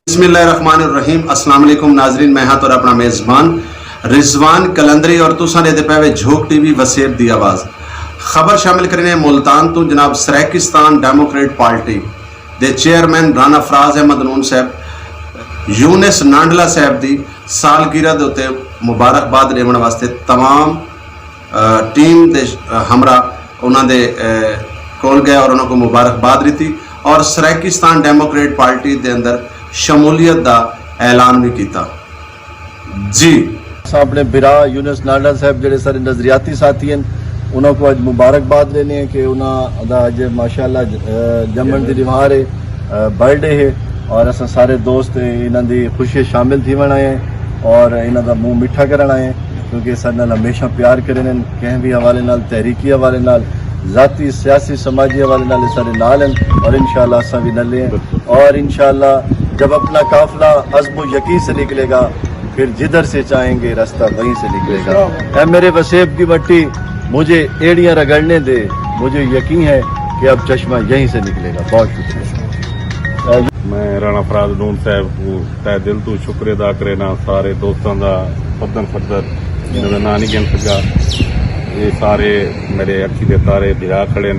बिस्मिल्लाहिर्रहमानिर्रहीम। अस्सलाम वालेकुम नाजरीन, मैं हाँ तो अपना मेज़बान रिजवान कलंदरी और तुसा ने पे झोक टीवी वसेब दी आवाज़ खबर शामिल करने मुल्तान तो जनाब सराकिस्तान डेमोक्रेट पार्टी दे चेयरमैन राना फराज अहमद नून साहब यूनिस नांडला साहब की सालगिरह के उत्ते मुबारकबाद देने वास्ते तमाम टीम के हमरा उन्होंने कोल गया और उन्होंने मुबारकबाद दी और सराकिस्तान डेमोक्रेट पार्टी के अंदर शमूलियत का ऐलान भी किया जी। अपने बिरा यूनिस नाडा साहब जो सारे नजरियाती साथी हैं उन्होंने अज मुबारकबाद लेने हैं कि उन्होंने अज माशाअल्लाह जमन की रिवार है, बर्थडे है और अस सारे दोस्त इन्हों की खुशी शामिल थी आए हैं और इन्हों का मुँह मिठा करना आए हैं क्योंकि सारे हमेशा प्यार करें कहीं भी हवाले नाल तहरीकी हवाले नाल ज़ाती सियासी समाजी हवाले नाल सारे नाल हैं और इंशाअल्लाह असा भी नले हैं और इंशाअल्लाह जब अपना काफिला अज़्म यकीन से निकलेगा फिर जिधर से चाहेंगे रास्ता वहीं से निकलेगा। ऐ मेरे वसेब की मट्टी मुझे एड़ियाँ रगड़ने दे, मुझे यकीन है कि अब चश्मा यहीं से निकलेगा। बहुत शुक्रिया। मैं राणा फराज नून साहब को तय दिल तो शुक्र अदा करेना सारे दोस्तों का फर्दन फर्दर जिन्होंने ना नहीं गिन सका ये सारे मेरे अखी दे तारे बिरा खड़े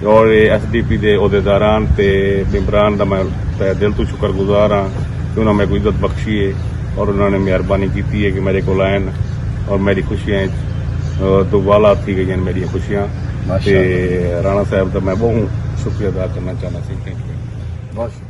और ये SDP के अहदेदारान ते मेंबरान का मैं तय दिल तो शुक्रगुजार हाँ कि उन्होंने मेरे को इज्जत बख्शी है और उन्होंने मेहरबानी की है कि मेरे को आए और मेरी खुशियाँ दुबाला थी गई मेरी खुशियाँ। राणा साहब का मैं बहुत शुक्रिया अदा करना चाहना सी। Thank you.